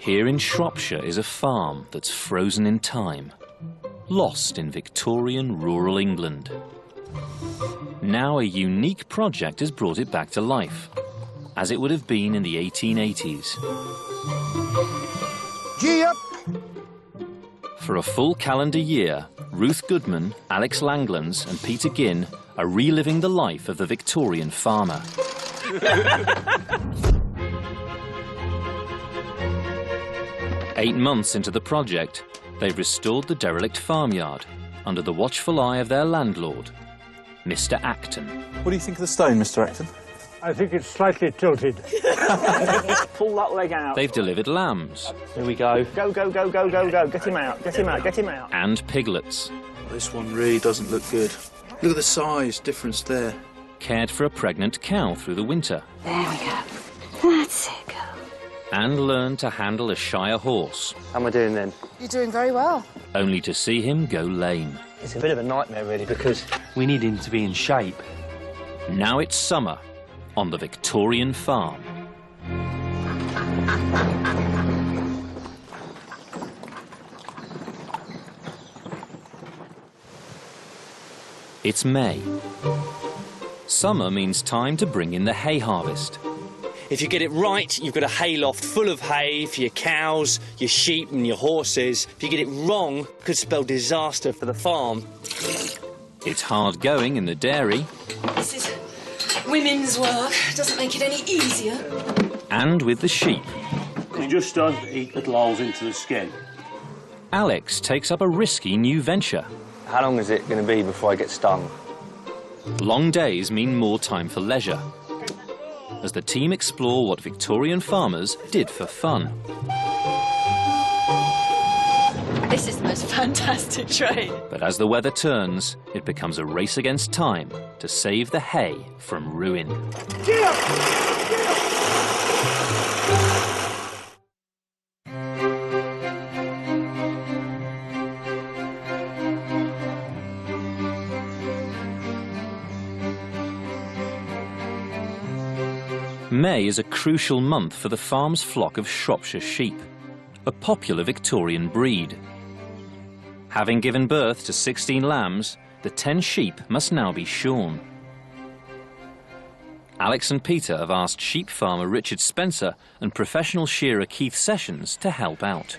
Here in Shropshire is a farm that's frozen in time, lost in Victorian rural England. Now a unique project has brought it back to life, as it would have been in the 1880s. Gee up! For a full calendar year, Ruth Goodman, Alex Langlands and Peter Ginn are reliving the life of the Victorian farmer. Eight months into the project, they've restored the derelict farmyard under the watchful eye of their landlord, Mr. Acton. What do you think of the stone, Mr. Acton? I think it's slightly tilted. Pull that leg out. They've delivered lambs. Here we go. Go, go, go, go, go, go. Get him out, get him out, get him out. And piglets. This one really doesn't look good. Look at the size difference there. Cared for a pregnant cow through the winter. There we go. That's it, girl. And learned to handle a Shire horse. How am I doing then? You're doing very well. Only to see him go lame. It's a bit of a nightmare, really, because we need him to be in shape. Now it's summer on the Victorian farm. It's May. Summer means time to bring in the hay harvest. If you get it right, you've got a hayloft full of hay for your cows, your sheep and your horses. If you get it wrong, it could spell disaster for the farm. It's hard going in the dairy. This is women's work. Doesn't make it any easier. And with the sheep. It just starts to eat little holes into the skin. Alex takes up a risky new venture. How long is it going to be before I get stung? Long days mean more time for leisure, as the team explore what Victorian farmers did for fun. This is the most fantastic train. But as the weather turns, it becomes a race against time to save the hay from ruin. May is a crucial month for the farm's flock of Shropshire sheep, a popular Victorian breed. Having given birth to 16 lambs, the 10 sheep must now be shorn. Alex and Peter have asked sheep farmer Richard Spencer and professional shearer Keith Sessions to help out.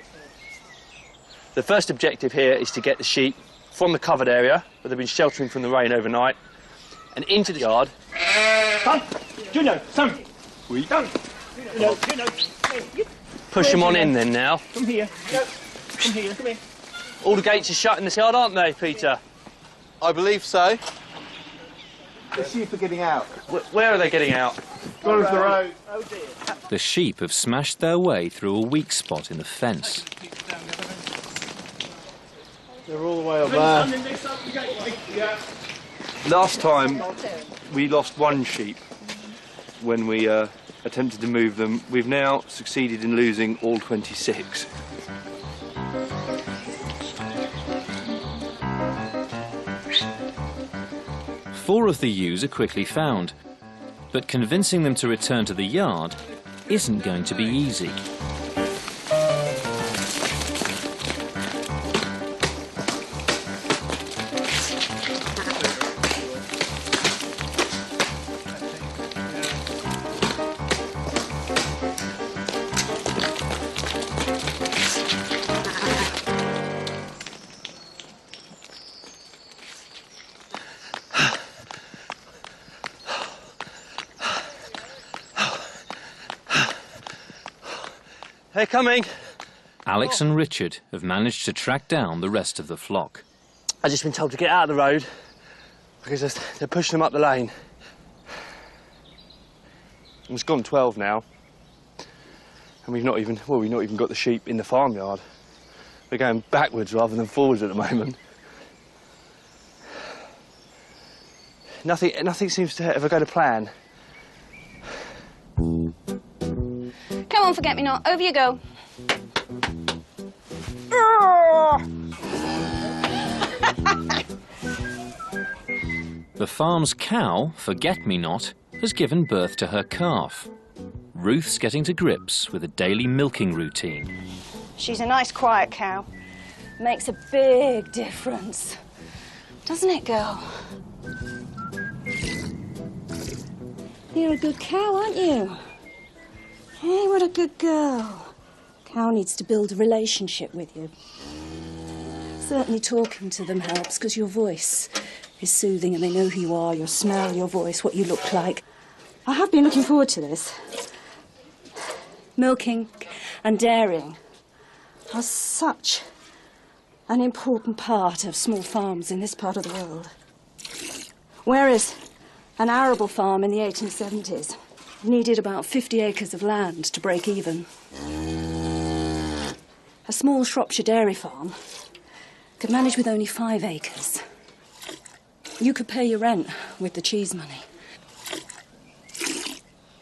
The first objective here is to get the sheep from the covered area, where they've been sheltering from the rain overnight, and into the yard. Son! Juno, son! We don't. Juno, Push them on in then now. come here. Come here, come here. All the gates are shut in this yard, aren't they, Peter? I believe so. The sheep are getting out. Where are they getting out? Close the road. Oh dear. The sheep have smashed their way through a weak spot in the fence. They're all the way up there. Last time we lost one sheep when we attempted to move them. We've now succeeded in losing all 26. Four of the ewes are quickly found, but convincing them to return to the yard isn't going to be easy. They're coming. Alex and Richard have managed to track down the rest of the flock. I've just been told to get out of the road because they're pushing them up the lane. It's gone 12 now, and we've not even got the sheep in the farmyard. We're going backwards rather than forwards at the moment. Nothing seems to ever go to plan. Come on, forget-me-not. Over you go. The farm's cow, Forget-Me-Not, has given birth to her calf. Ruth's getting to grips with a daily milking routine. She's a nice, quiet cow. Makes a big difference. Doesn't it, girl? You're a good cow, aren't you? Hey, what a good girl. Cow needs to build a relationship with you. Certainly talking to them helps, because your voice is soothing and they know who you are, your smell, your voice, what you look like. I have been looking forward to this. Milking and dairying are such an important part of small farms in this part of the world. Whereas an arable farm in the 1870s needed about 50 acres of land to break even. A small Shropshire dairy farm could manage with only 5 acres. You could pay your rent with the cheese money.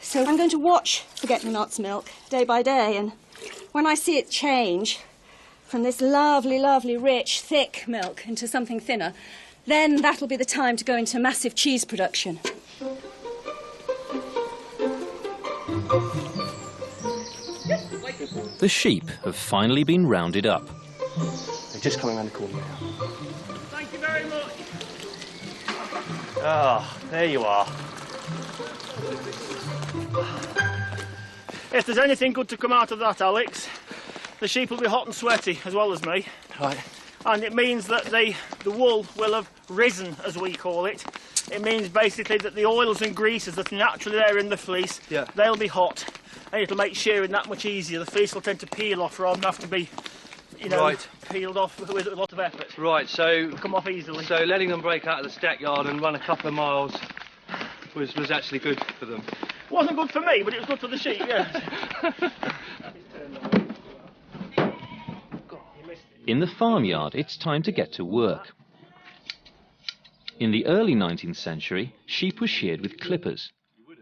So I'm going to watch Forget-Me-Not's milk day by day, and when I see it change from this lovely, lovely, rich, thick milk into something thinner, then that'll be the time to go into massive cheese production. The sheep have finally been rounded up. They're just coming around the corner now. Thank you very much. Ah, there you are. If there's anything good to come out of that, Alex, the sheep will be hot and sweaty, as well as me. Right. And it means that the wool will have risen, as we call it. It means basically that the oils and greases that are naturally there in the fleece, Yeah. they'll be hot. And it'll make shearing that much easier. The fleece will tend to peel off rather than have to be, you know, Right. peeled off with a lot of effort. Right, so Come off easily. so letting them break out of the stackyard and run a couple of miles was actually good for them. Wasn't good for me, but it was good for the sheep, yeah. In the farmyard, it's time to get to work. In the early 19th century, sheep were sheared with clippers.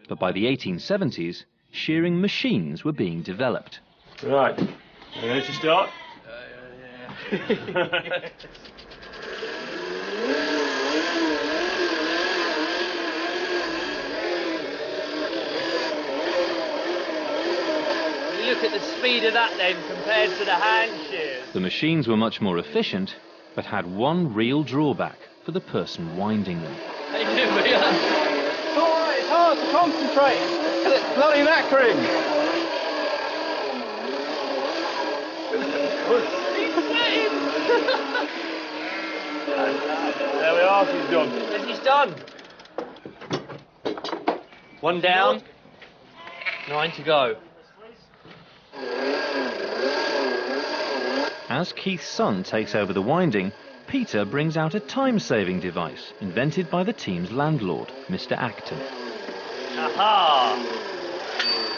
But by the 1870s, shearing machines were being developed. Right. You ready to start? Look at the speed of that then compared to the hand shears. The machines were much more efficient, but had one real drawback for the person winding them. How you doing, Peter? It's all right, it's hard to concentrate. It's bloody knackering. There we are, she's done. Yes, he's done. One down, 9 to go. As Keith's son takes over the winding, Peter brings out a time-saving device invented by the team's landlord, Mr. Acton. Aha!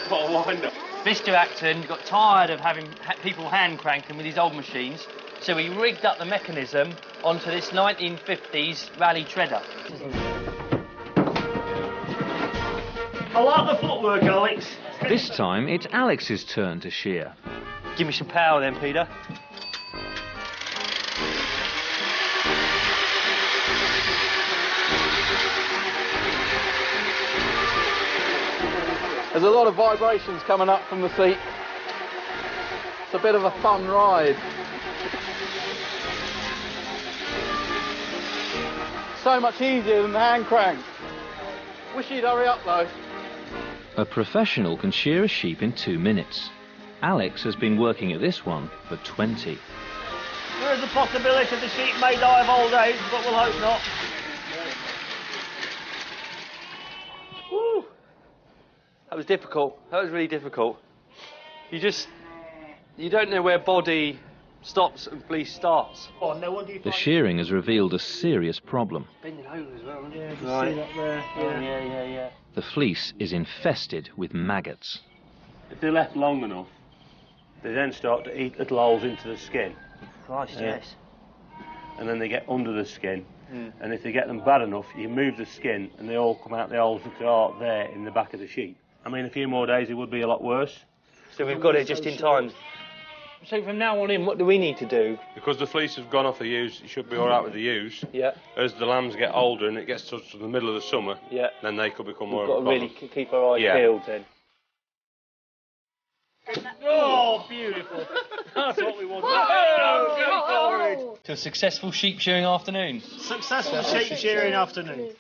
What a wind-up. Mr. Acton got tired of having people hand cranking with his old machines, so he rigged up the mechanism onto this 1950s rally treader. I like the footwork, Alex. This time, it's Alex's turn to shear. Give me some power then, Peter. There's a lot of vibrations coming up from the seat. It's a bit of a fun ride. So much easier than the hand crank. Wish you'd hurry up though. A professional can shear a sheep in 2 minutes. Alex has been working at this one for 20. There is a possibility the sheep may die of old age, but we'll hope not. Woo! That was difficult. That was really difficult. You don't know where body stops and fleece starts. Oh, no wonder you The find shearing has revealed a serious problem. Bending over as well, isn't it? Yeah, you can see that there. Yeah. Yeah. The fleece is infested with maggots. If they're left long enough, they then start to eat little holes into the skin. Christ, yes. And then they get under the skin. And if they get them bad enough, you move the skin and they all come out the holes that are there in the back of the sheep. I mean, a few more days it would be a lot worse. So we've got it just in time. So from now on in, what do we need to do? Because the fleece has gone off the ewes, it should be all right with the ewes. Yeah. As the lambs get older and it gets to the middle of the summer, Yeah. then they could become We've more got of to a really problem. keep our eyes Yeah. peeled then. Oh, beautiful. That's what we want. Go for it. To a successful sheep shearing afternoon. Successful sheep shearing afternoon.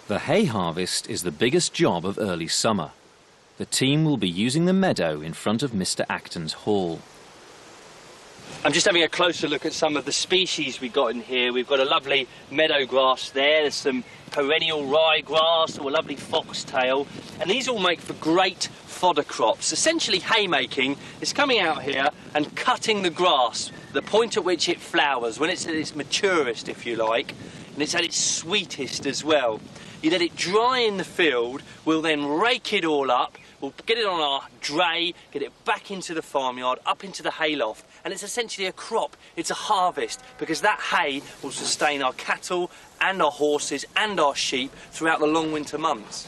The hay harvest is the biggest job of early summer. The team will be using the meadow in front of Mr. Acton's hall. I'm just having a closer look at some of the species we've got in here. We've got a lovely meadow grass there, there's some perennial ryegrass or a lovely foxtail, and these all make for great fodder crops. Essentially haymaking is coming out here and cutting the grass, the point at which it flowers, when it's at its maturest, if you like, and it's at its sweetest as well. You let it dry in the field, we'll then rake it all up, we'll get it on our dray, get it back into the farmyard, up into the hayloft, and it's essentially a crop, it's a harvest, because that hay will sustain our cattle and our horses and our sheep throughout the long winter months.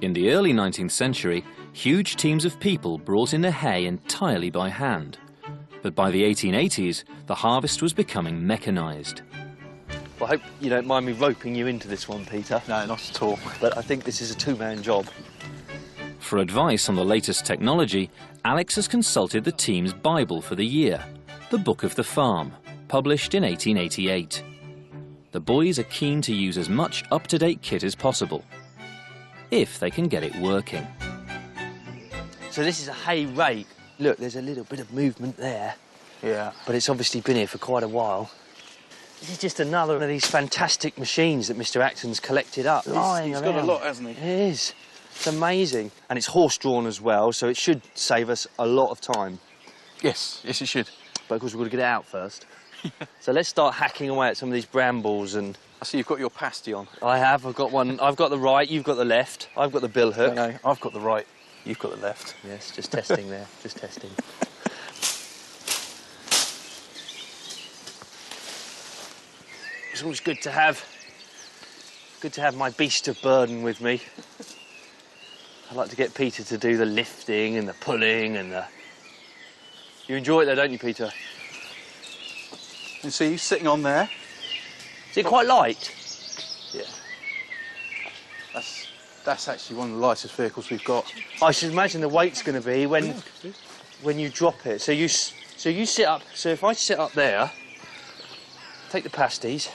In the early 19th century, huge teams of people brought in the hay entirely by hand. But by the 1880s, the harvest was becoming mechanised. Well, I hope you don't mind me roping you into this one, Peter. No, not at all. But I think this is a two-man job. For advice on the latest technology, Alex has consulted the team's Bible for the year, the Book of the Farm, published in 1888. The boys are keen to use as much up-to-date kit as possible, if they can get it working. So this is a hay rake. Look, there's a little bit of movement there. Yeah. But it's obviously been here for quite a while. This is just another one of these fantastic machines that Mr. Acton's collected up. He's got a lot, hasn't he? It is. It's amazing. And it's horse-drawn as well, so it should save us a lot of time. Yes, it should. But of course, we've got to get it out first. So let's start hacking away at some of these brambles and... I see you've got your pasty on. I have. I've got one. I've got the right, you've got the left. I've got the bill hook. No, I've got the right, you've got the left. Yes, just testing there. Just testing. It's always good to have my beast of burden with me. I like to get Peter to do the lifting and the pulling and the... You enjoy it though, don't you, Peter? You see, he's sitting on there. Is it quite light? Yeah. That's actually one of the lightest vehicles we've got. I should imagine the weight's going to be when you drop it. So you sit up. So if I sit up there, take the pasties.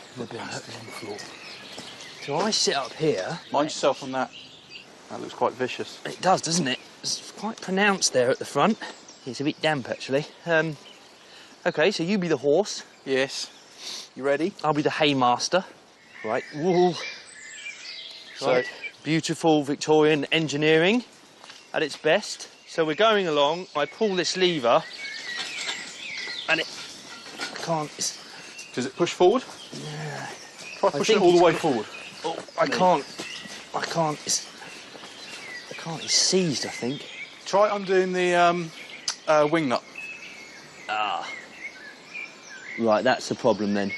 So I sit up here. Mind yourself on that. That looks quite vicious. It does, doesn't it? It's quite pronounced there at the front. It's a bit damp, actually. OK, so you be the horse. Yes. You ready? I'll be the haymaster. Right. Woo. So, right. Beautiful Victorian engineering at its best. So we're going along. I pull this lever, and I can't. Does it push forward? Yeah. Try pushing it all the way forward. Oh, I can't. It's seized, I think. Try undoing the wing nut. Ah. Right, that's the problem then.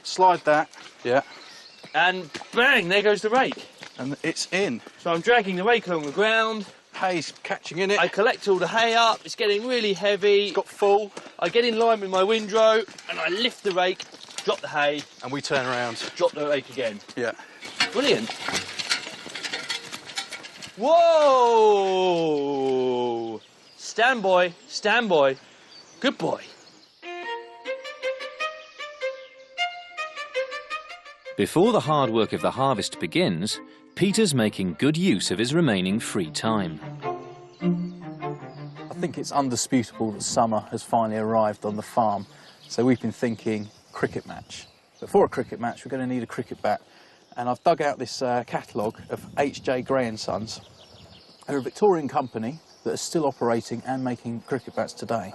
Slide that. Yeah. And bang, there goes the rake. And it's in. So I'm dragging the rake along the ground. Hay's catching in it. I collect all the hay up. It's getting really heavy. It's got full. I get in line with my windrow and I lift the rake, drop the hay. And we turn around. Drop the rake again. Yeah. Brilliant. Whoa! Stand, boy. Stand, boy. Good boy. Before the hard work of the harvest begins, Peter's making good use of his remaining free time. I think it's undisputable that summer has finally arrived on the farm. So we've been thinking cricket match. But for a cricket match, we're going to need a cricket bat. And I've dug out this catalogue of H.J. Gray & Sons. They're a Victorian company that is still operating and making cricket bats today.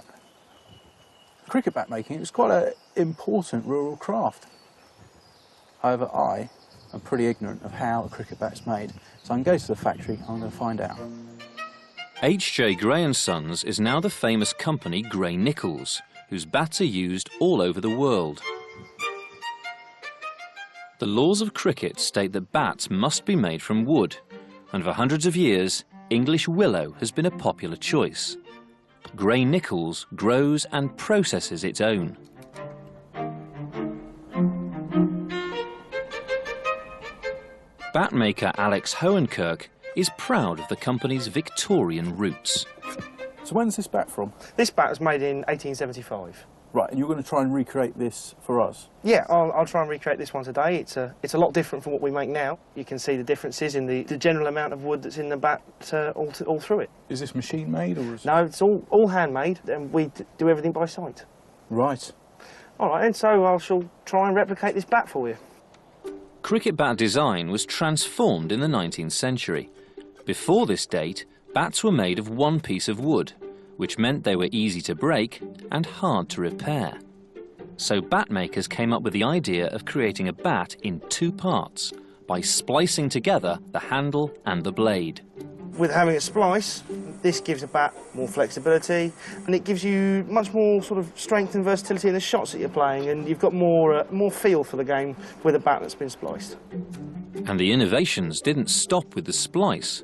Cricket bat making was quite an important rural craft. However, I am pretty ignorant of how a cricket bat's made. So I'm going to go to the factory, I'm going to find out. H.J. Gray & Sons is now the famous company Gray Nichols, whose bats are used all over the world. The laws of cricket state that bats must be made from wood, and for hundreds of years, English willow has been a popular choice. Grey Nichols grows and processes its own. Bat maker Alex Hohenkirk is proud of the company's Victorian roots. So when's this bat from? This bat was made in 1875. Right, and you're going to try and recreate this for us? Yeah, I'll try and recreate this one today. It's a lot different from what we make now. You can see the differences in the general amount of wood that's in the bat all through it. Is this machine made or is No, it's all handmade, and we do everything by sight. Right. All right, and so I shall try and replicate this bat for you. Cricket bat design was transformed in the 19th century. Before this date, bats were made of one piece of wood, which meant they were easy to break and hard to repair. So bat makers came up with the idea of creating a bat in two parts by splicing together the handle and the blade. With having a splice, this gives a bat more flexibility, and it gives you much more sort of strength and versatility in the shots that you're playing, and you've got more feel for the game with a bat that's been spliced. And the innovations didn't stop with the splice.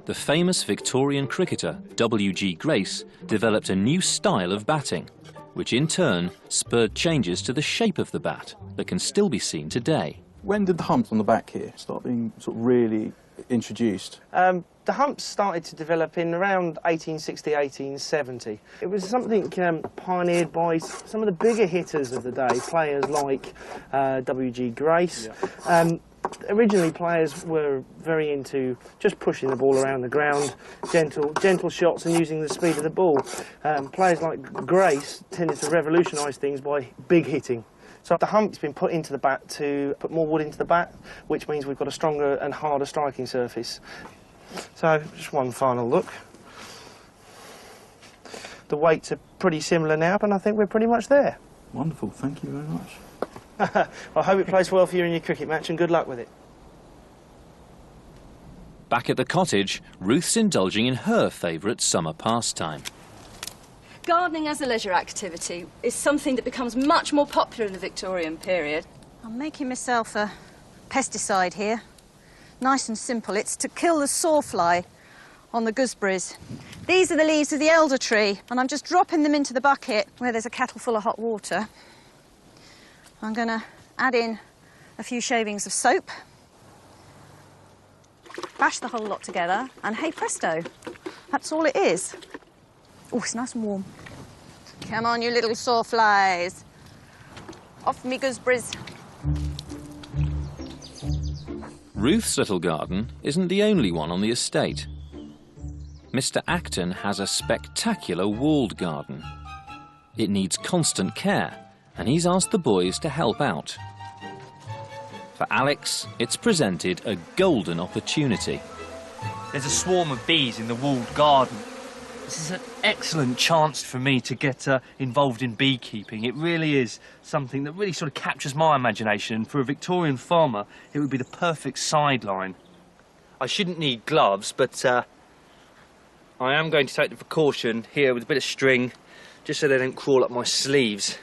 The famous Victorian cricketer W.G. Grace developed a new style of batting, which in turn spurred changes to the shape of the bat that can still be seen today. When did the humps on the back here start being sort of really introduced? The humps started to develop in around 1860, 1870. It was something pioneered by some of the bigger hitters of the day, players like W.G. Grace. Yeah. Originally, players were very into just pushing the ball around the ground, gentle shots and using the speed of the ball. Players like Grace tended to revolutionise things by big hitting. So the hump's been put into the bat to put more wood into the bat, which means we've got a stronger and harder striking surface. So just one final look. The weights are pretty similar now, and I think we're pretty much there. Wonderful, thank you very much. I hope it plays well for you in your cricket match, and good luck with it. Back at the cottage, Ruth's indulging in her favourite summer pastime. Gardening as a leisure activity is something that becomes much more popular in the Victorian period. I'm making myself a pesticide here. Nice and simple. It's to kill the sawfly on the gooseberries. These are the leaves of the elder tree, and I'm just dropping them into the bucket where there's a kettle full of hot water. I'm going to add in a few shavings of soap, bash the whole lot together, and hey presto, that's all it is. Oh, it's nice and warm. Come on, you little sawflies. Off me gooseberries. Ruth's little garden isn't the only one on the estate. Mr. Acton has a spectacular walled garden. It needs constant care, and he's asked the boys to help out. For Alex, it's presented a golden opportunity. There's a swarm of bees in the walled garden. This is an excellent chance for me to get involved in beekeeping. It really is something that really sort of captures my imagination, and for a Victorian farmer, it would be the perfect sideline. I shouldn't need gloves, but I am going to take the precaution here with a bit of string, just so they don't crawl up my sleeves.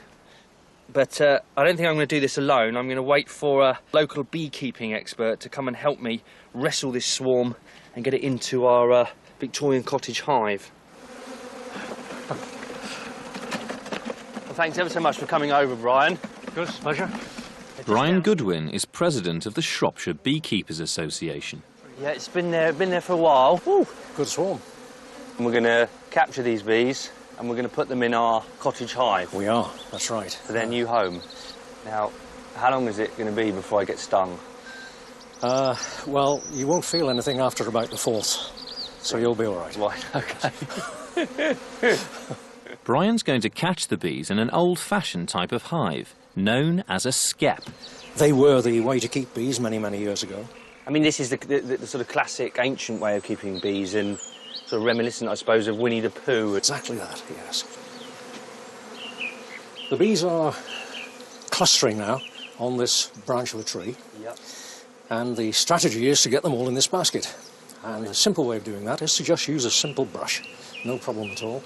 But I don't think I'm going to do this alone. I'm going to wait for a local beekeeping expert to come and help me wrestle this swarm and get it into our Victorian cottage hive. Well, thanks ever so much for coming over, Brian. Good, pleasure. Brian Goodwin is president of the Shropshire Beekeepers Association. Yeah, it's been there for a while. Woo. Good swarm. And we're going to capture these bees and we're going to put them in our cottage hive. We are, that's right. For their new home. Now, how long is it going to be before I get stung? Well, you won't feel anything after about the 4th, so you'll be all right. Right, OK. Brian's going to catch the bees in an old-fashioned type of hive, known as a skep. They were the way to keep bees many, many years ago. I mean, this is the sort of classic ancient way of keeping bees, and sort of reminiscent, I suppose, of Winnie the Pooh. Exactly that, yes. The bees are clustering now on this branch of a tree. Yep. And the strategy is to get them all in this basket. And the simple way of doing that is to just use a simple brush. No problem at all.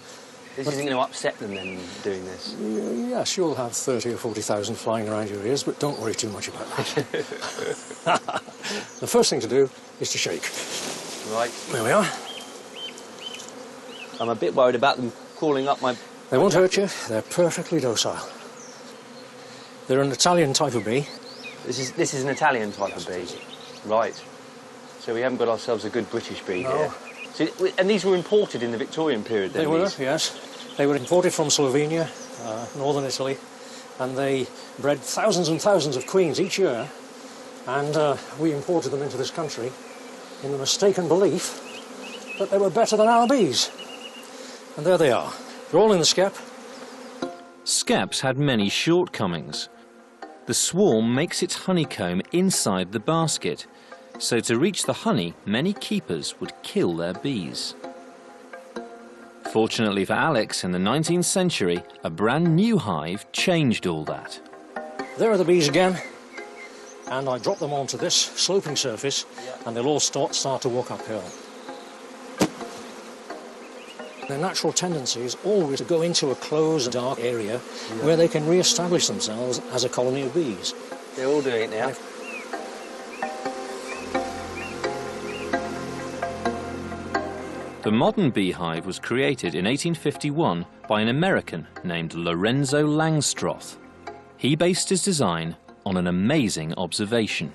This isn't going to upset them then, doing this? Yes, you'll have 30 or 40,000 flying around your ears, but don't worry too much about that. The first thing to do is to shake. Right. There we are. I'm a bit worried about them crawling up my... They won't hurt you. They're perfectly docile. They're an Italian type of bee. This is an Italian type of bee. Right. So we haven't got ourselves a good British bee here. So, and these were imported in the Victorian period, then? They were, yes. They were imported from Slovenia, northern Italy, and they bred thousands and thousands of queens each year, and we imported them into this country in the mistaken belief that they were better than our bees. And there they are. They're all in the skep. Skeps had many shortcomings. The swarm makes its honeycomb inside the basket, so to reach the honey, many keepers would kill their bees. Fortunately for Alex, in the 19th century, a brand new hive changed all that. There are the bees again, and I drop them onto this sloping surface, and they'll all start to walk uphill. Their natural tendency is always to go into a closed, dark area where they can re-establish themselves as a colony of bees. They're all doing it now. The modern beehive was created in 1851 by an American named Lorenzo Langstroth. He based his design on an amazing observation.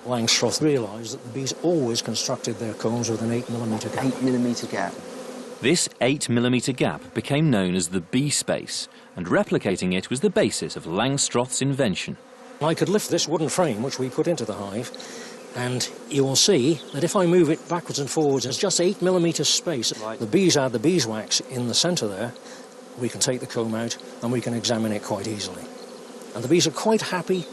Langstroth realised that the bees always constructed their combs with an 8mm gap. 8mm gap. This 8mm gap became known as the bee space, and replicating it was the basis of Langstroth's invention. I could lift this wooden frame which we put into the hive, and you will see that if I move it backwards and forwards, there's just 8mm space. Right. The bees add the beeswax in the centre there. We can take the comb out and we can examine it quite easily. And the bees are quite happy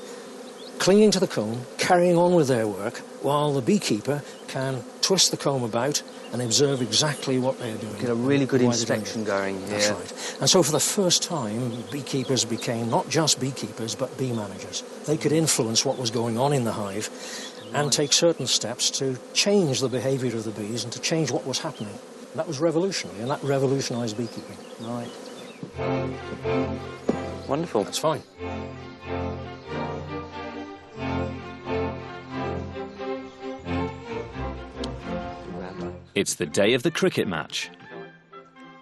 clinging to the comb, carrying on with their work, while the beekeeper can twist the comb about and observe exactly what they're doing. Get a really good inspection going here. That's right. And so for the first time, beekeepers became not just beekeepers, but bee managers. They could influence what was going on in the hive and take certain steps to change the behaviour of the bees and to change what was happening. And that was revolutionary, and that revolutionised beekeeping. Right. Wonderful. That's fine. It's the day of the cricket match.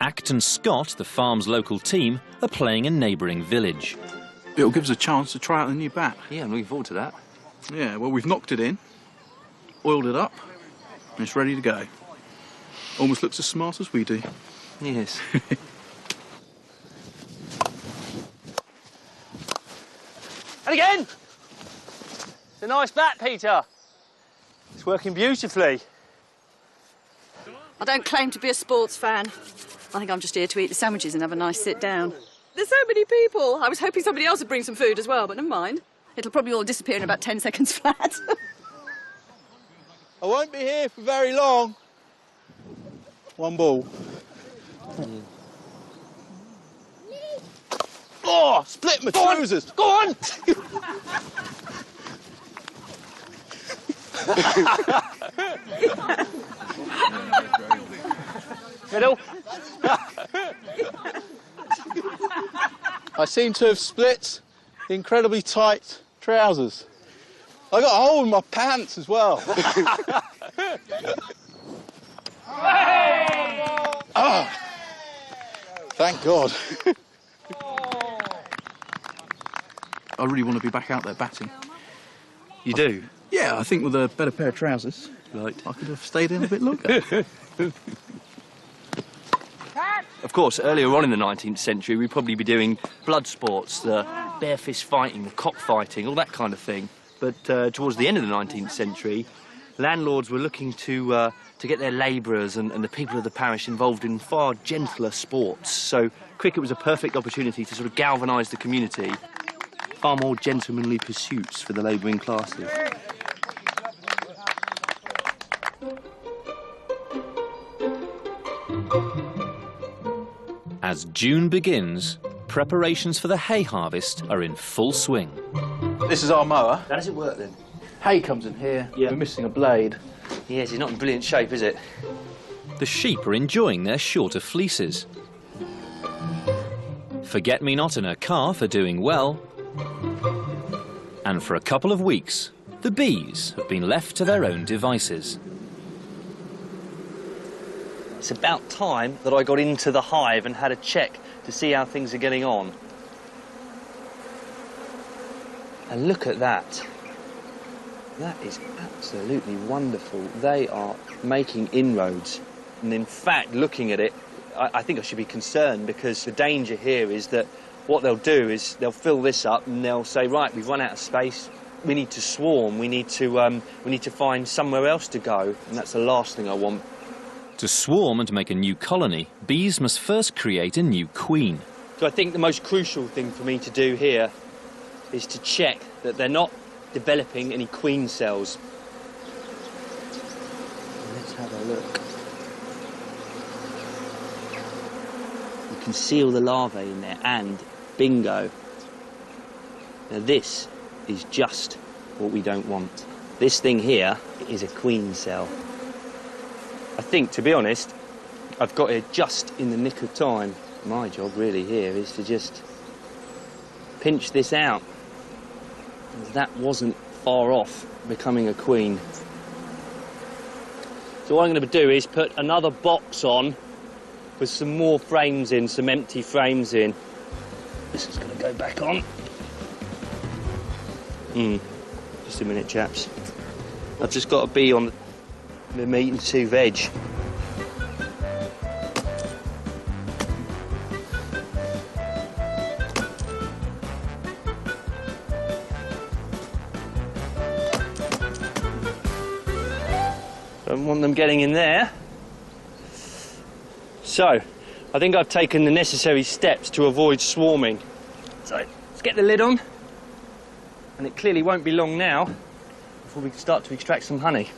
Acton Scott, the farm's local team, are playing a neighbouring village. It'll give us a chance to try out the new bat. Yeah, I'm looking forward to that. Yeah, well, we've knocked it in, oiled it up, and it's ready to go. Almost looks as smart as we do. Yes. And again! It's a nice bat, Peter. It's working beautifully. I don't claim to be a sports fan. I think I'm just here to eat the sandwiches and have a nice sit down. There's so many people. I was hoping somebody else would bring some food as well, but never mind. It'll probably all disappear in about 10 seconds flat. I won't be here for very long. One ball. Oh, split my trousers. Go on! Middle. I seem to have split incredibly tight trousers. I got a hole in my pants as well. Oh, thank God. I really want to be back out there batting. You do? Yeah, I think with a better pair of trousers, Right. I could have stayed in a bit longer. Of course, earlier on in the 19th century, we'd probably be doing blood sports, the bare fist fighting, the cockfighting, all that kind of thing. But towards the end of the 19th century, landlords were looking to get their labourers and the people of the parish involved in far gentler sports. So cricket was a perfect opportunity to sort of galvanise the community. Far more gentlemanly pursuits for the labouring classes. As June begins, preparations for the hay harvest are in full swing. This is our mower. How does it work then? Hay comes in here. Yeah. We're missing a blade. Yes, it's not in brilliant shape, is it? The sheep are enjoying their shorter fleeces. Forget-me-not and her calf are doing well. And for a couple of weeks, the bees have been left to their own devices. It's about time that I got into the hive and had a check to see how things are getting on. And look at that. That is absolutely wonderful. They are making inroads. And in fact, looking at it, I think I should be concerned, because the danger here is that what they'll do is they'll fill this up and they'll say, right, we've run out of space, we need to swarm, we need to find somewhere else to go, and that's the last thing I want. To swarm and make a new colony, bees must first create a new queen. So I think the most crucial thing for me to do here is to check that they're not developing any queen cells. Let's have a look. You can see all the larvae in there, and bingo. Now this is just what we don't want. This thing here is a queen cell. I think, to be honest, I've got here just in the nick of time. My job really here is to just pinch this out. That wasn't far off becoming a queen. So what I'm going to do is put another box on with some more frames in, some empty frames in. This is going to go back on. Just a minute, chaps. I've just got to be on the meat and 2 veg. Don't want them getting in there. So, I think I've taken the necessary steps to avoid swarming. So, let's get the lid on. And it clearly won't be long now before we can start to extract some honey.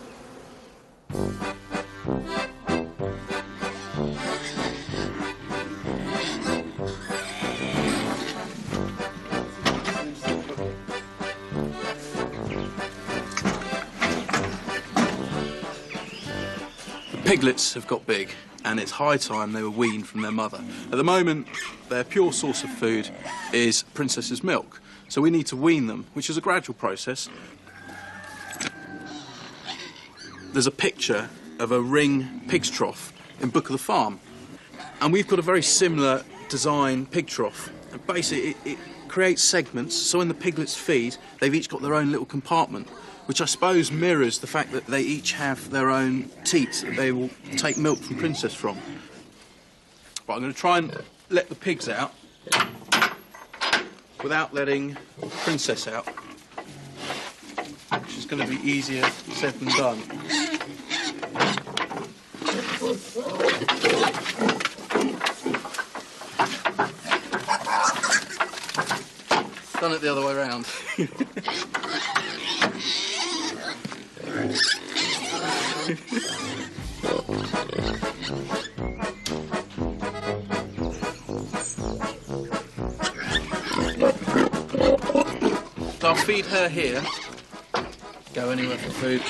Piglets have got big, and it's high time they were weaned from their mother. At the moment, their pure source of food is princess's milk, so we need to wean them, which is a gradual process. There's a picture of a ring pig's trough in Book of the Farm, and we've got a very similar design pig trough. And basically, it creates segments, so when the piglets feed, they've each got their own little compartment, which I suppose mirrors the fact that they each have their own teat that they will take milk from Princess from. But I'm going to try and let the pigs out without letting Princess out, which is going to be easier said than done. Done it the other way around. So I'll feed her here. Go anywhere for food.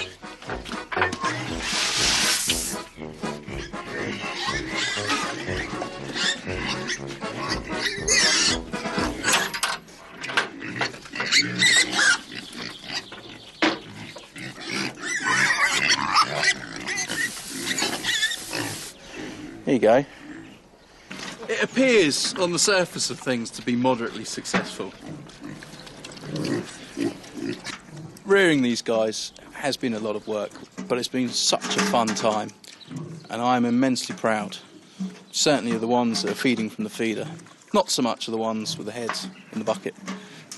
There you go. It appears on the surface of things to be moderately successful. Rearing these guys has been a lot of work, but it's been such a fun time, and I'm immensely proud. Certainly of the ones that are feeding from the feeder. Not so much of the ones with the heads in the bucket,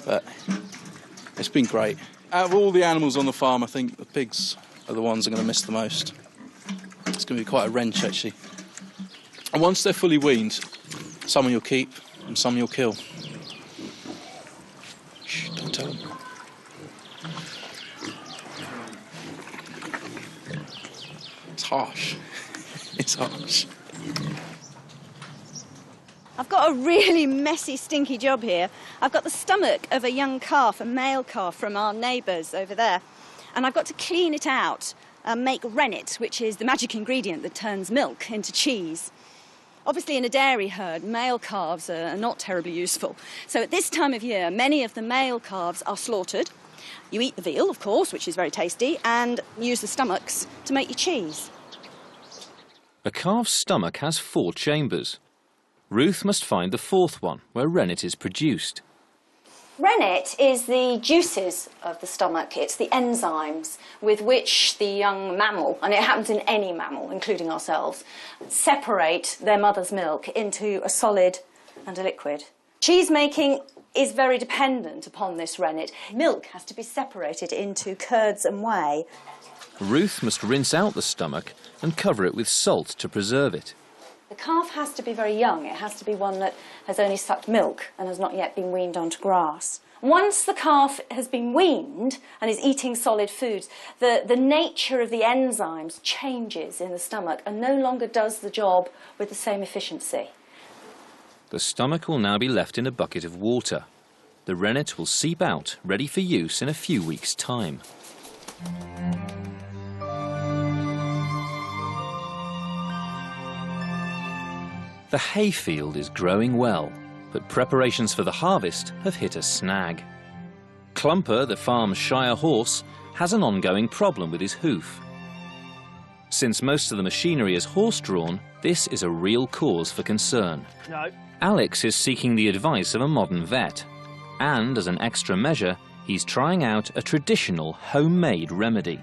but it's been great. Out of all the animals on the farm, I think the pigs are the ones I'm going to miss the most. It's going to be quite a wrench, actually. And once they're fully weaned, some you'll keep and some you'll kill. Shh, don't tell them. It's harsh. It's harsh. I've got a really messy, stinky job here. I've got the stomach of a young calf, a male calf from our neighbours over there, and I've got to clean it out and make rennet, which is the magic ingredient that turns milk into cheese. Obviously, in a dairy herd, male calves are not terribly useful. So at this time of year, many of the male calves are slaughtered. You eat the veal, of course, which is very tasty, and use the stomachs to make your cheese. A calf's stomach has 4 chambers. Ruth must find the 4th one, where rennet is produced. Rennet is the juices of the stomach. It's the enzymes with which the young mammal, and it happens in any mammal, including ourselves, separate their mother's milk into a solid and a liquid. Cheese making is very dependent upon this rennet. Milk has to be separated into curds and whey. Ruth must rinse out the stomach and cover it with salt to preserve it. The calf has to be very young. It has to be one that has only sucked milk and has not yet been weaned onto grass. Once the calf has been weaned and is eating solid foods, the nature of the enzymes changes in the stomach and no longer does the job with the same efficiency. The stomach will now be left in a bucket of water. The rennet will seep out, ready for use in a few weeks' time. The hayfield is growing well, but preparations for the harvest have hit a snag. Clumper, the farm's shire horse, has an ongoing problem with his hoof. Since most of the machinery is horse-drawn, this is a real cause for concern. No. Alex is seeking the advice of a modern vet, and as an extra measure, he's trying out a traditional homemade remedy.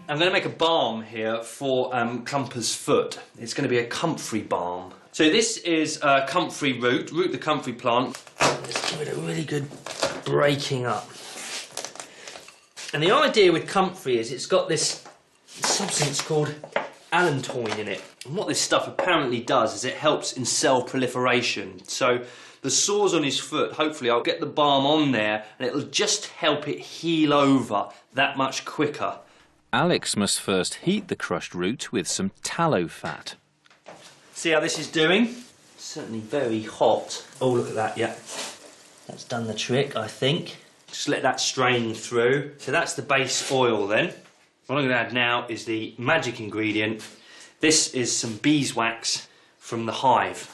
I'm going to make a balm here for Clumper's foot. It's going to be a comfrey balm. So this is comfrey root the comfrey plant. Let's give it a really good breaking up. And the idea with comfrey is it's got this substance called allantoin in it. And what this stuff apparently does is it helps in cell proliferation. So the sores on his foot, hopefully I'll get the balm on there and it'll just help it heal over that much quicker. Alex must first heat the crushed root with some tallow fat. See how this is doing? Certainly very hot. Oh, look at that, yeah. That's done the trick, I think. Just let that strain through. So that's the base oil then. What I'm going to add now is the magic ingredient. This is some beeswax from the hive.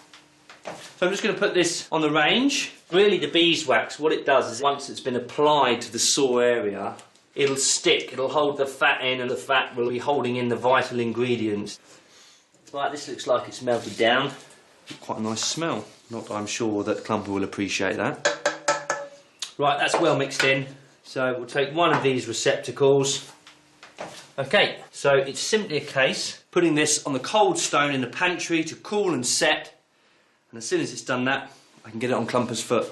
So I'm just going to put this on the range. Really, the beeswax, what it does is once it's been applied to the sore area, it'll stick, it'll hold the fat in, and the fat will be holding in the vital ingredients. Right, this looks like it's melted down. Quite a nice smell. Not that I'm sure that Clumper will appreciate that. Right, that's well mixed in. So we'll take one of these receptacles. Okay, so it's simply a case putting this on the cold stone in the pantry to cool and set. And as soon as it's done that, I can get it on Clumper's foot.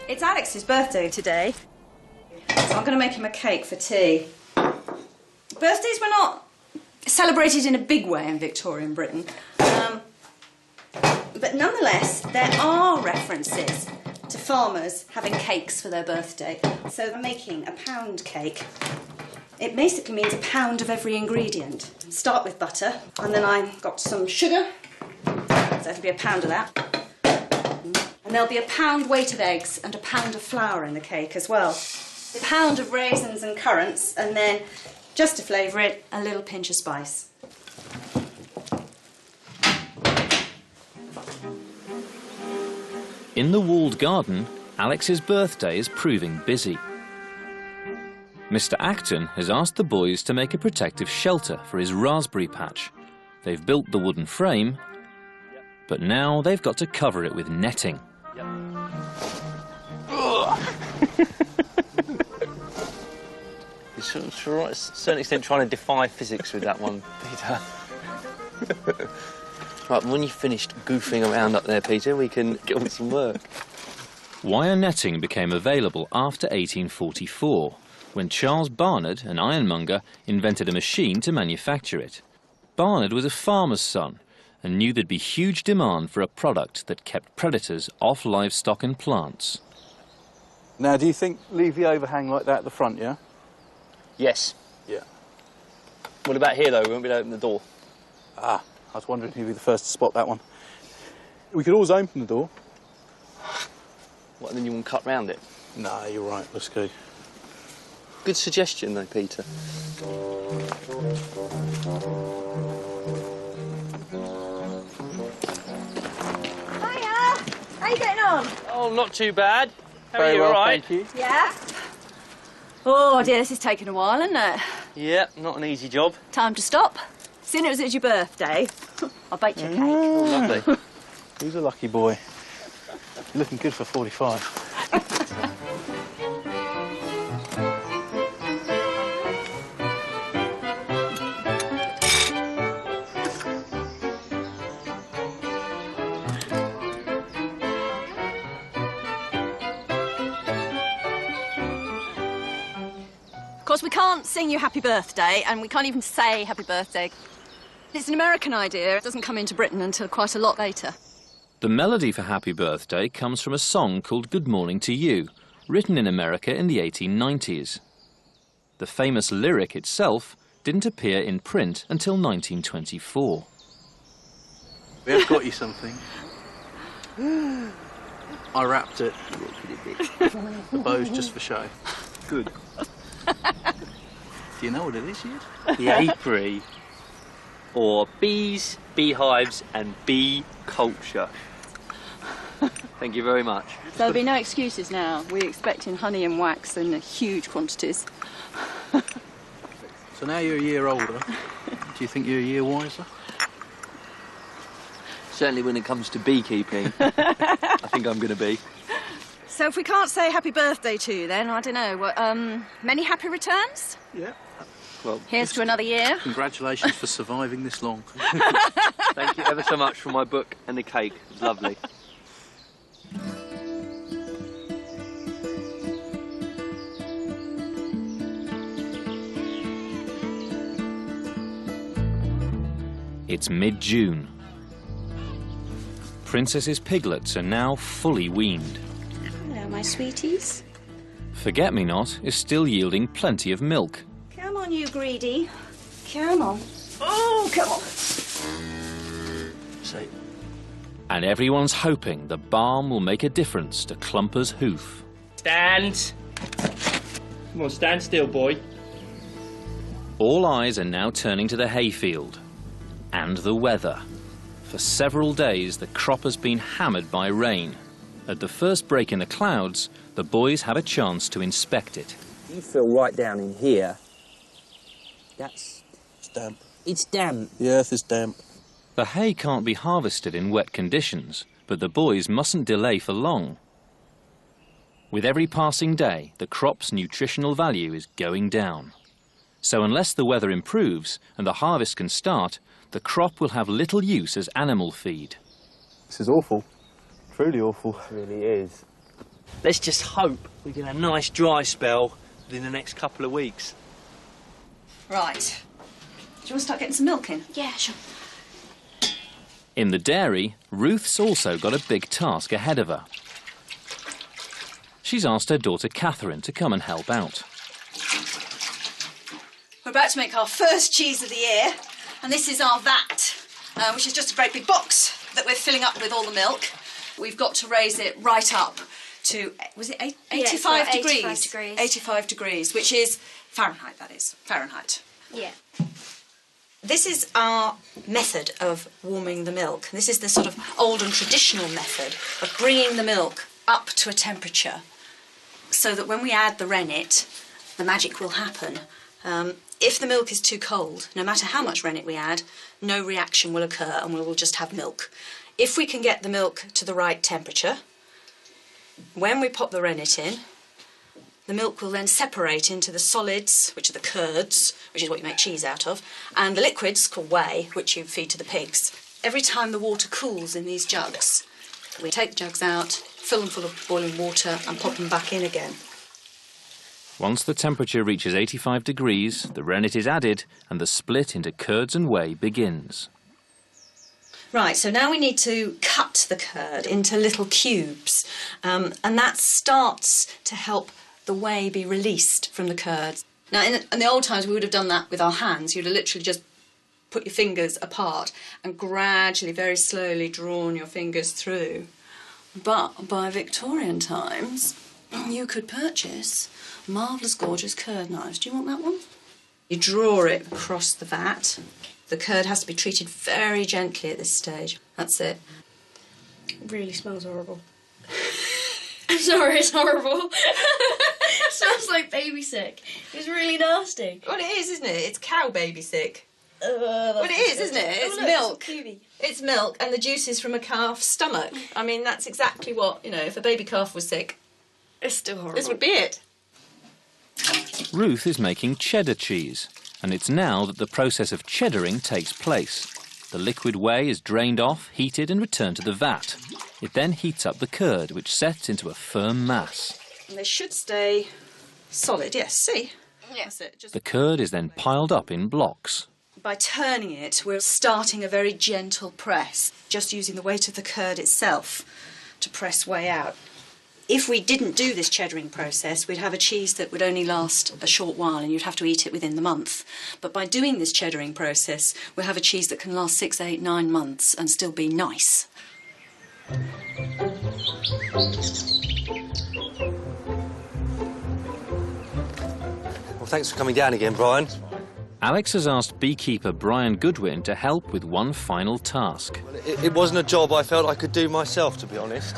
It's Alex's birthday today, so I'm going to make him a cake for tea. Birthdays were not celebrated in a big way in Victorian Britain, but nonetheless there are references to farmers having cakes for their birthday. So I'm making a pound cake. It basically means a pound of every ingredient. Start with butter, and then I've got some sugar, so it'll be a pound of that. And there'll be a pound weight of eggs and a pound of flour in the cake as well. A pound of raisins and currants, and then, just to flavour it, a little pinch of spice. In the walled garden, Alex's birthday is proving busy. Mr. Acton has asked the boys to make a protective shelter for his raspberry patch. They've built the wooden frame, but now they've got to cover it with netting. You're to a certain extent trying to defy physics with that one, Peter. Right, when you've finished goofing around up there, Peter, we can get on with some work. Wire netting became available after 1844, when Charles Barnard, an ironmonger, invented a machine to manufacture it. Barnard was a farmer's son and knew there'd be huge demand for a product that kept predators off livestock and plants. Now, do you think leave the overhang like that at the front, yeah? Yes. Yeah. What about here, though? We won't be able to open the door. Ah, I was wondering who'd be the first to spot that one. We could always open the door. What, and then you want to cut round it? No, you're right. Let's go. Good suggestion, though, Peter. How you getting on? Oh, not too bad. How are Very you, well, all right? thank you. Yeah? Oh dear, this is taking a while, isn't it? Yeah, not an easy job. Time to stop. Seeing it was your birthday, I'll bake you a cake. Oh, lovely. Who's a lucky boy? You're looking good for 45. Of course, we can't sing you happy birthday, and we can't even say happy birthday. It's an American idea. It doesn't come into Britain until quite a lot later. The melody for Happy Birthday comes from a song called Good Morning to You, written in America in the 1890s. The famous lyric itself didn't appear in print until 1924. We have got you something. I wrapped it. The bow's just for show. Good. Do you know what it is yet? The apiary, or bees, beehives and bee culture. Thank you very much. So there'll be no excuses now. We're expecting honey and wax in huge quantities. So now you're a year older. Do you think you're a year wiser? Certainly when it comes to beekeeping, I think I'm going to be. So if we can't say happy birthday to you, then I don't know. What, many happy returns? Yeah. Well, here's to another year. Congratulations for surviving this long. Thank you ever so much for my book and the cake. It's lovely. It's mid-June. Princess's piglets are now fully weaned. Hello, my sweeties. Forget-me-not is still yielding plenty of milk. Come on, you greedy. Come on. Oh, come on. So, And everyone's hoping the balm will make a difference to Clumper's hoof. Stand. Come on, stand still, boy. All eyes are now turning to the hayfield and the weather. For several days, the crop has been hammered by rain. At the first break in the clouds, the boys have a chance to inspect it. You feel right down in here. It's damp. It's damp. The earth is damp. The hay can't be harvested in wet conditions, but the boys mustn't delay for long. With every passing day, the crop's nutritional value is going down. So unless the weather improves and the harvest can start, the crop will have little use as animal feed. This is awful. Truly awful. It really is. Let's just hope we get a nice dry spell within the next couple of weeks. Right. Do you want to start getting some milk in? Yeah, sure. In the dairy, Ruth's also got a big task ahead of her. She's asked her daughter Catherine to come and help out. We're about to make our first cheese of the year, and this is our vat, which is just a great big box that we're filling up with all the milk. We've got to raise it right up to, was it 85 degrees? 85 degrees. 85 degrees, which is Fahrenheit, that is. Fahrenheit. Yeah. This is our method of warming the milk. This is the sort of old and traditional method of bringing the milk up to a temperature so that when we add the rennet, the magic will happen. If the milk is too cold, no matter how much rennet we add, no reaction will occur and we will just have milk. If we can get the milk to the right temperature, when we pop the rennet in, the milk will then separate into the solids, which are the curds, which is what you make cheese out of, and the liquids, called whey, which you feed to the pigs. Every time the water cools in these jugs, we take the jugs out, fill them full of boiling water and pop them back in again. Once the temperature reaches 85 degrees, the rennet is added and the split into curds and whey begins. Right, so now we need to cut the curd into little cubes, and that starts to help the whey be released from the curds. Now, in the old times, we would have done that with our hands. You'd have literally just put your fingers apart and gradually, very slowly drawn your fingers through. But by Victorian times, you could purchase marvellous, gorgeous curd knives. Do you want that one? You draw it across the vat. The curd has to be treated very gently at this stage. That's it. It really smells horrible. I'm sorry, it's horrible. It smells like baby sick. It's really nasty. Well, it is, isn't it? It's cow baby sick. Well, it is, isn't it? It's look, milk. it's It's milk and the juices from a calf's stomach. I mean, that's exactly what, you know, if a baby calf was sick, It's still horrible. this would be it. Ruth is making cheddar cheese, and it's now that the process of cheddaring takes place. The liquid whey is drained off, heated and returned to the vat. It then heats up the curd, which sets into a firm mass. And they should stay solid, yes, see? Yes. That's it. Just The curd is then piled up in blocks. by turning it, we're starting a very gentle press, just using the weight of the curd itself to press whey out. If we didn't do this cheddaring process, we'd have a cheese that would only last a short while and you'd have to eat it within the month. But by doing this cheddaring process, we'll have a cheese that can last 6, 8, 9 months and still be nice. Well, thanks for coming down again, Brian. Alex has asked beekeeper Brian Goodwin to help with one final task. Well, it wasn't a job I felt I could do myself, to be honest.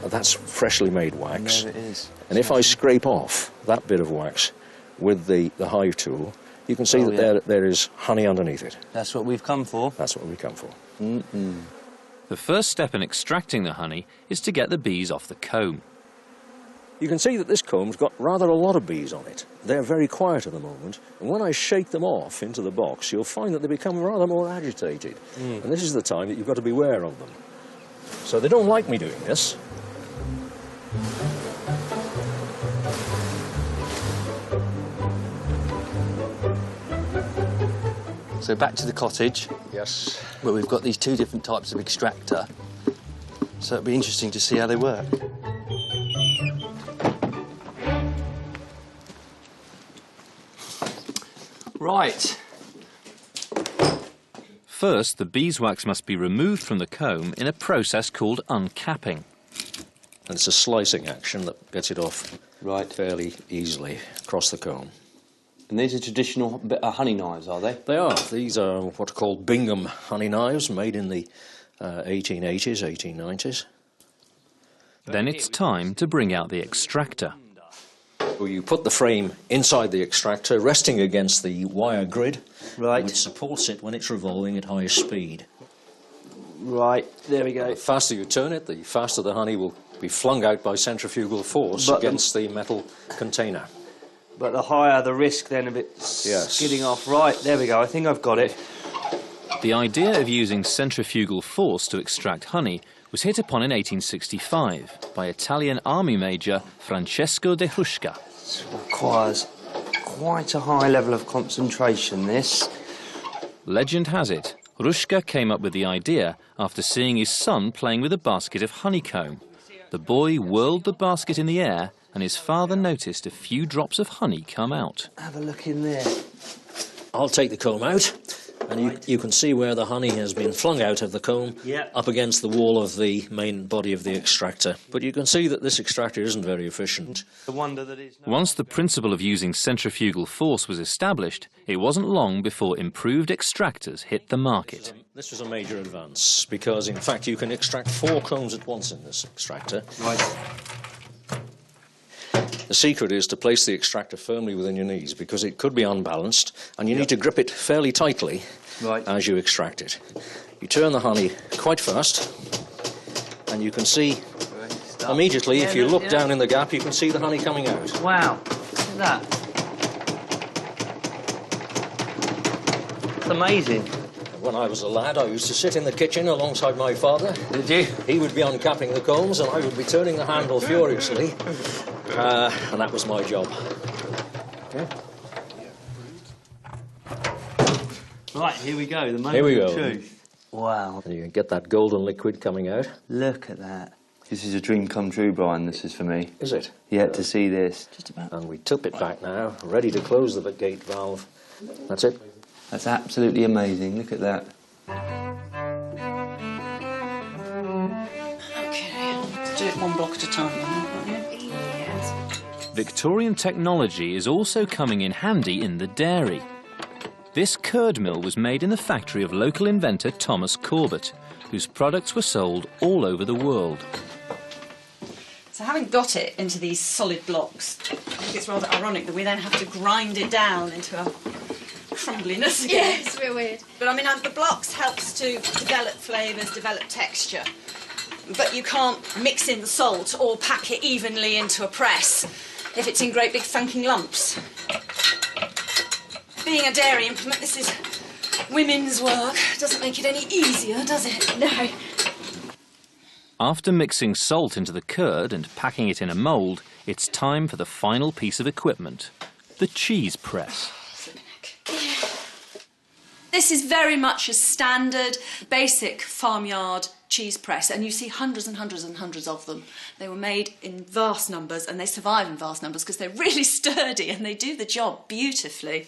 That's freshly made wax. No, it is. And if I scrape off that bit of wax with the hive tool, you can see that there is honey underneath it. That's what we've come for. That's what we come for. Mm-mm. The first step in extracting the honey is to get the bees off the comb. You can see that this comb's got rather a lot of bees on it. They're very quiet at the moment, and when I shake them off into the box, you'll find that they become rather more agitated. And this is the time that you've got to beware of them. So they don't like me doing this. So back to the cottage. Yes. Where we've got these two different types of extractor. So it'll be interesting to see how they work. Right. First, the beeswax must be removed from the comb in a process called uncapping. And it's a slicing action that gets it off fairly easily across the comb. And these are traditional honey knives, are they? They are. These are what are called Bingham honey knives, made in the 1880s, 1890s. Then it's time to bring out the extractor. You put the frame inside the extractor, resting against the wire grid, which supports it when it's revolving at high speed. Right, there we go. The faster you turn it, the faster the honey will be flung out by centrifugal force against the metal container. But the higher the risk then of it skidding off. Right, there we go. I think I've got it. The idea of using centrifugal force to extract honey was hit upon in 1865 by Italian army major Francesco de Hruška. It requires quite a high level of concentration, this. Legend has it, Hruška came up with the idea after seeing his son playing with a basket of honeycomb. The boy whirled the basket in the air and his father noticed a few drops of honey come out. Have a look in there. I'll take the comb out, and you can see where the honey has been flung out of the comb up against the wall of the main body of the extractor. But you can see that this extractor isn't very efficient. The wonder that is... Once the principle of using centrifugal force was established, it wasn't long before improved extractors hit the market. This was a major advance, because in fact you can extract 4 combs at once in this extractor. Right. The secret is to place the extractor firmly within your knees, because it could be unbalanced, and you need to grip it fairly tightly as you extract it. You turn the honey quite fast, and you can see immediately, if you look down in the gap, you can see the honey coming out. Wow, look at that. It's amazing. When I was a lad, I used to sit in the kitchen alongside my father. Did you? He would be uncapping the combs, and I would be turning the handle furiously. And that was my job. Okay. Right, here we go, the moment Here we of go. truth. Wow. And you can get that golden liquid coming out. Look at that. This is a dream come true, Brian, this is for me. Is it? Yeah, to see this. Just about. And we tip it back now, ready to close the gate valve. That's it. That's absolutely amazing, look at that. OK, do it one block at a time, won't you? Victorian technology is also coming in handy in the dairy. This curd mill was made in the factory of local inventor Thomas Corbett, whose products were sold all over the world. So having got it into these solid blocks, I think it's rather ironic that we then have to grind it down into a crumbliness again. Yeah, it's a bit weird. But I mean, the blocks helps to develop flavours, develop texture. But you can't mix in the salt or pack it evenly into a press if it's in great big thunking lumps. Being a dairy implement, this is women's work. Doesn't make it any easier, does it? No. After mixing salt into the curd and packing it in a mould, it's time for the final piece of equipment, the cheese press. This is very much a standard, basic farmyard cheese press, and you see hundreds and hundreds and hundreds of them. They were made in vast numbers, and they survive in vast numbers because they're really sturdy and they do the job beautifully.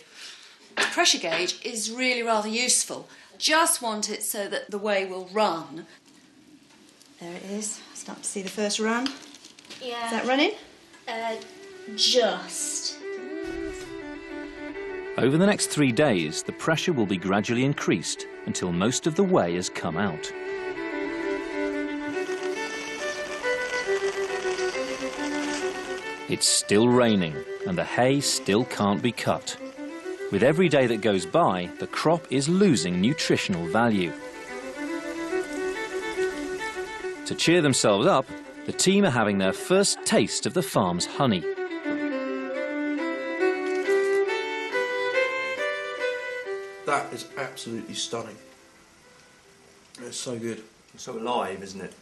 The pressure gauge is really rather useful. Just want it so that the whey will run. There it is. Start to see the first run. Yeah. Is that running? Just. Over the next 3 days, the pressure will be gradually increased until most of the whey has come out. It's still raining and the hay still can't be cut. With every day that goes by, the crop is losing nutritional value. To cheer themselves up, the team are having their first taste of the farm's honey. That is absolutely stunning. It's so good. It's so alive, isn't it?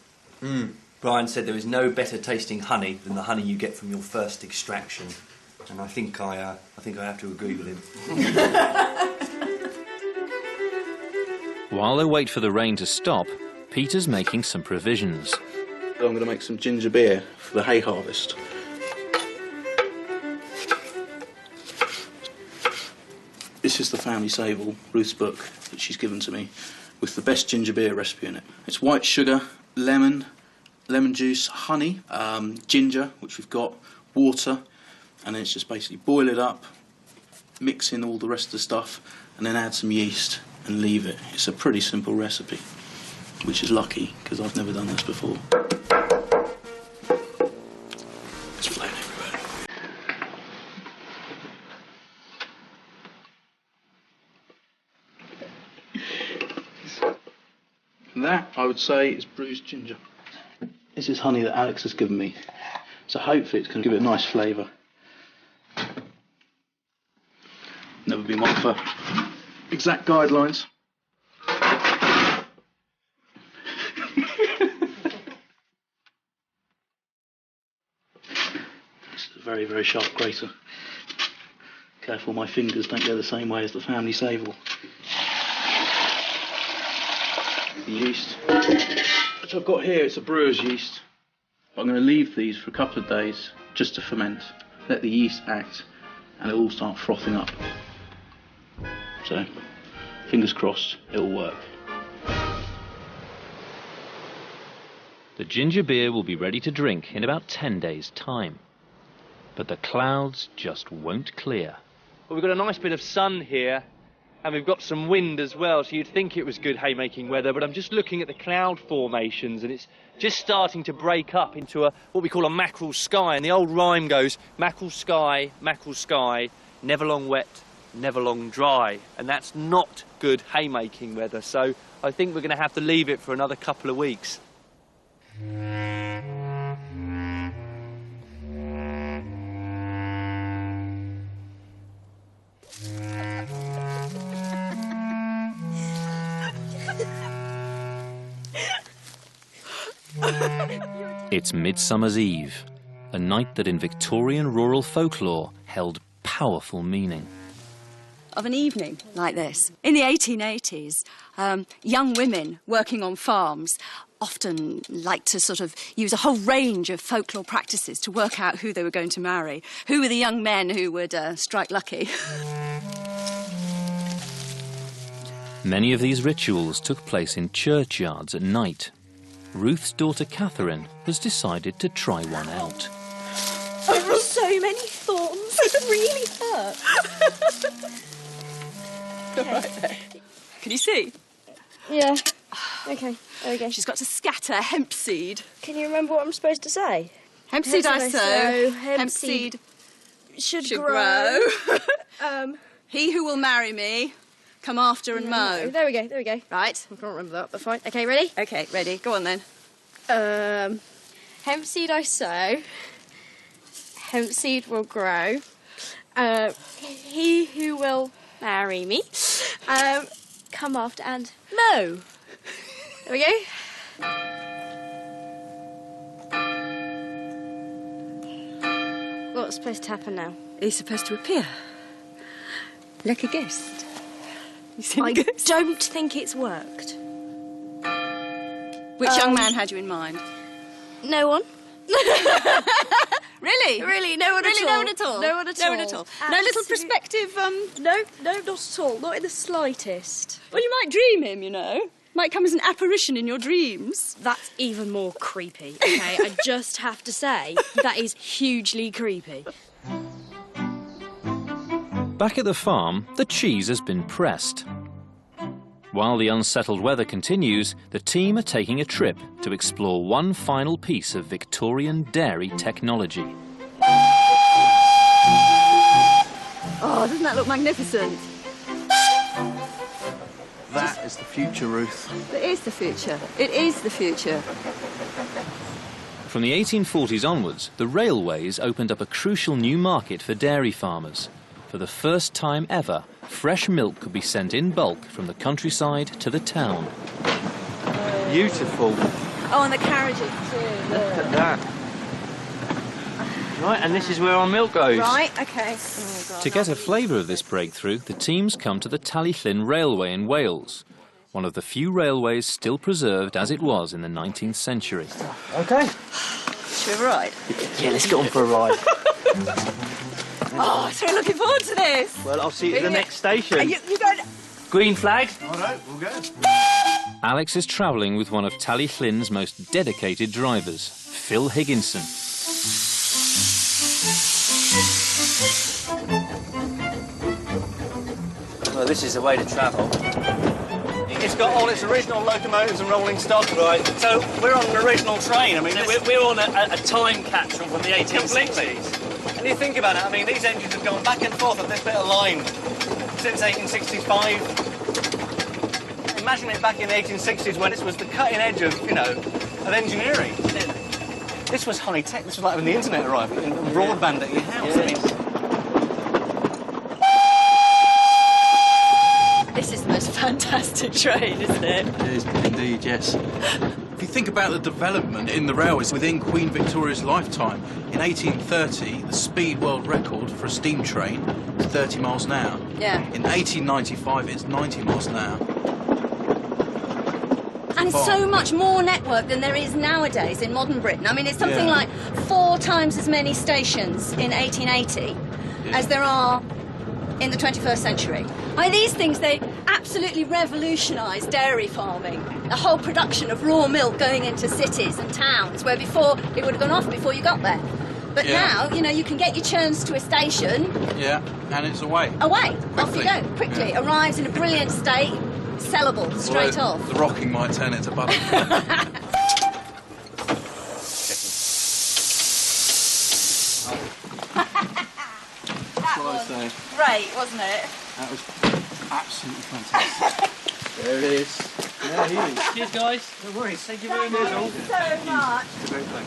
Brian said there is no better tasting honey than the honey you get from your first extraction, and I think I have to agree with him. While they wait for the rain to stop, Peter's making some provisions. I'm going to make some ginger beer for the hay harvest. This is the family sable, Ruth's book, that she's given to me, with the best ginger beer recipe in it. It's white sugar, lemon juice, honey, ginger, which we've got, water, and then it's just basically boil it up, mix in all the rest of the stuff, and then add some yeast and leave it. It's a pretty simple recipe, which is lucky, because I've never done this before. It's flowing everywhere. And that, I would say, is bruised ginger. This is honey that Alex has given me, so hopefully it's going to give it a nice flavour. Never been one for exact guidelines. This is a very, very sharp grater. Careful my fingers don't go the same way as the family sable. The yeast, which I've got here, it's a brewer's yeast. I'm going to leave these for a couple of days just to ferment, let the yeast act, and it'll all start frothing up. So, fingers crossed, it'll work. The ginger beer will be ready to drink in about 10 days' time. But the clouds just won't clear. Well, we've got a nice bit of sun here, and we've got some wind as well, so you'd think it was good haymaking weather, but I'm just looking at the cloud formations, and it's just starting to break up into what we call a mackerel sky, and the old rhyme goes, mackerel sky, never long wet, never long dry, and that's not good haymaking weather, so I think we're going to have to leave it for another couple of weeks. It's Midsummer's Eve, a night that in Victorian rural folklore held powerful meaning. Of an evening like this. In the 1880s, young women working on farms often liked to sort of use a whole range of folklore practices to work out who they were going to marry, who were the young men who would strike lucky. Many of these rituals took place in churchyards at night. Ruth's daughter Catherine has decided to try one out. Oh, so many thorns. It really hurt. Right there. Can you see? Yeah. Okay, there we go. She's got to scatter hemp seed. Can you remember what I'm supposed to say? Hemp seed I sow, hemp seed should grow. grow. He who will marry me, come after and mow. There we go, there we go. Right. I can't remember that, but fine. Okay, ready? Okay, ready. Go on then. Hemp seed I sow, hemp seed will grow. He who will marry me, come after and mow. There we go. What's supposed to happen now? He's supposed to appear like a ghost. You seen I a ghost? don't think it's worked. Which young man had you in mind? No one. Really? Really, no one at all. No one at all. No one at No one all. at all. No little prospective. No, not at all. Not in the slightest. Well, you might dream him, you know. Might come as an apparition in your dreams. That's even more creepy, okay? I just have to say, that is hugely creepy. Back at the farm, the cheese has been pressed. While the unsettled weather continues, the team are taking a trip to explore one final piece of Victorian dairy technology. Oh, doesn't that look magnificent? That is the future, Ruth. It is the future. It is the future. From the 1840s onwards, the railways opened up a crucial new market for dairy farmers. For the first time ever, fresh milk could be sent in bulk from the countryside to the town. Beautiful. Oh, and the carriages too. Look at that. Right, and this is where our milk goes. Right, okay. Oh, God. To get a flavour of this breakthrough, the teams come to the Tallyllyn Railway in Wales, one of the few railways still preserved as it was in the 19th century. Okay. Should we have a ride? Yeah, let's go on for a ride. Oh, so looking forward to this. Well, I'll see you at the next station. Are you going? Green flag. All right, we'll go. Alex is travelling with one of Tallyllyn's most dedicated drivers, Phil Higginson. Well, this is the way to travel. It's got all its original locomotives and rolling stock. Right. So we're on an original train. I mean, We're on a time capsule from the 1860s. and you think about it, I mean, these engines have gone back and forth on this bit of line since 1865. Imagine it back in the 1860s when it was the cutting edge of, you know, of engineering. This was high tech. This was like when the internet arrived, and broadband at your house. Yeah. I mean, This is the most fantastic train, isn't it? It is indeed, yes. If you think about the development in the railways within Queen Victoria's lifetime, in 1830, the speed world record for a steam train is 30 miles an hour. Yeah. In 1895, it's 90 miles an hour. And it's so much more network than there is nowadays in modern Britain. I mean, it's something Yeah. like 4 times as many stations in 1880 as there are in the 21st century. I mean, these things, they absolutely revolutionised dairy farming. The whole production of raw milk going into cities and towns, where before it would have gone off before you got there. But now, you know, you can get your churns to a station. Yeah, and it's away. Away. Off you Quickly. go. Quickly. Yeah. Arrives in a brilliant state. Sellable. Straight Although off. The rocking might turn it to butter. That was great, wasn't it? That was absolutely fantastic. There it is. There he is. Cheers, guys. no worries. Thank you very much. Thank you so much. It's a great thing.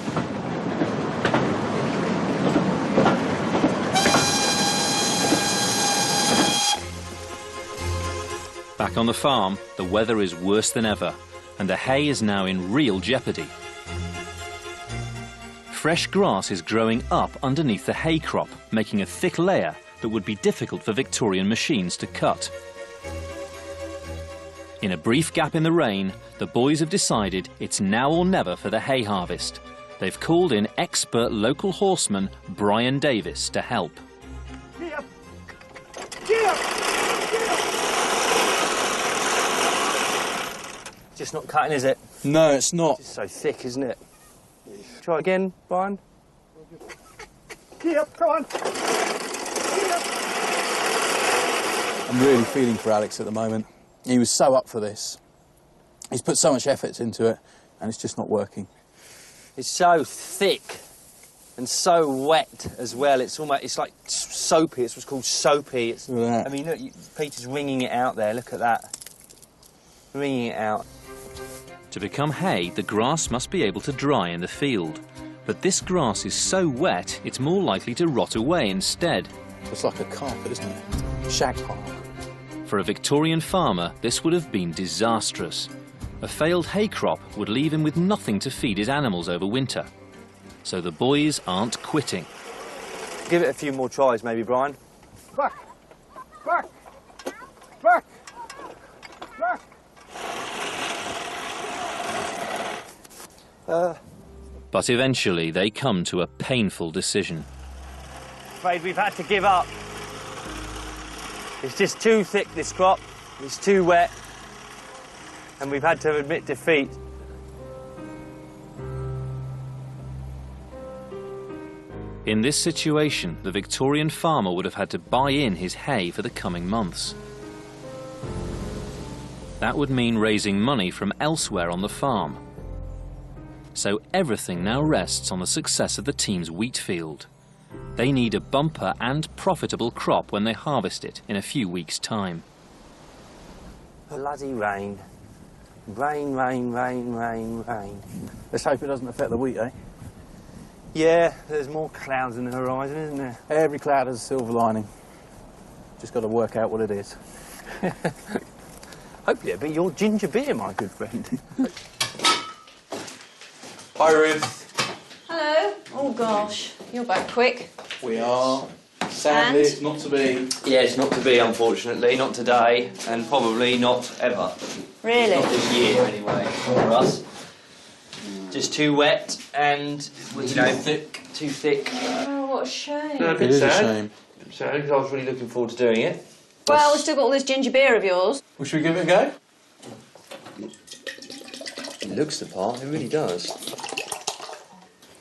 Back on the farm, the weather is worse than ever, and the hay is now in real jeopardy. Fresh grass is growing up underneath the hay crop, making a thick layer that would be difficult for Victorian machines to cut. In a brief gap in the rain, the boys have decided it's now or never for the hay harvest. They've called in expert local horseman Brian Davis to help. Just not cutting, is it? No, it's not. It's so thick, isn't it? Try again, Brian. Come on. I'm really feeling for Alex at the moment. He was so up for this. He's put so much effort into it, and it's just not working. It's so thick and so wet as well. It's like soapy. It's what's called soapy. It's, I mean, look, Peter's wringing it out there. Look at that. Wringing it out. To become hay, the grass must be able to dry in the field. But this grass is so wet, it's more likely to rot away instead. It's like a carpet, isn't it? Shag pile. For a Victorian farmer, this would have been disastrous. A failed hay crop would leave him with nothing to feed his animals over winter. So the boys aren't quitting. Give it a few more tries, maybe, Brian. Back! Back! Back! Back! But eventually they come to a painful decision. Afraid we've had to give up. It's just too thick, this crop. It's too wet. And we've had to admit defeat. In this situation, the Victorian farmer would have had to buy in his hay for the coming months. That would mean raising money from elsewhere on the farm. So everything now rests on the success of the team's wheat field. They need a bumper and profitable crop when they harvest it in a few weeks' time. Bloody rain. Rain, rain, rain, rain, rain. Let's hope it doesn't affect the wheat, eh? Yeah, there's more clouds in the horizon, isn't there? Every cloud has a silver lining. Just got to work out what it is. Hopefully it'll be your ginger beer, my good friend. Hi, Ruth. Hello. Oh, gosh. You're back quick. We are. Sadly, it's not to be. Yeah, it's not to be, unfortunately. Not today, and probably not ever. Really? Not this year, anyway, for us. Just too wet and, you know, too thick. Oh, what a shame. No, a bit sad. Sad, because I was really looking forward to doing it. Well, we've still got all this ginger beer of yours. Well, should we give it a go? It looks the part, it really does.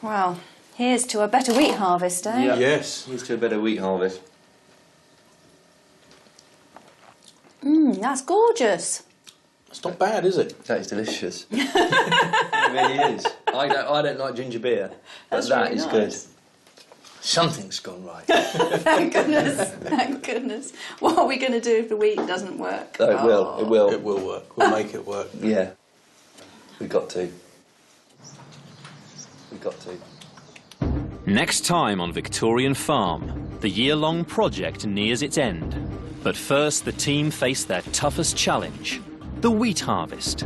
Well, here's to a better wheat harvest, eh? Yeah. Yes. Here's to a better wheat harvest. That's gorgeous. It's not bad, is it? That is delicious. It really is. I don't like ginger beer, but That's that really is nice. good. Something's gone right. Thank goodness. Thank goodness. What are we going to do if the wheat doesn't work? No, it will. It will. It will work. We'll make it work. Yeah. We've got to. We've got to. Next time on Victorian Farm, the year-long project nears its end. But first, the team face their toughest challenge, the wheat harvest.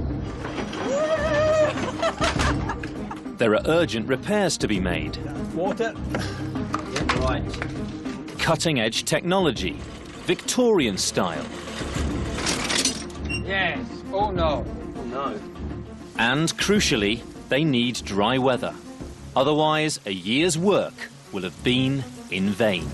There are urgent repairs to be made. Water. Yeah, right. Cutting-edge technology, Victorian style. Yes. Oh, no. Oh, no. And, crucially, they need dry weather. Otherwise, a year's work will have been in vain.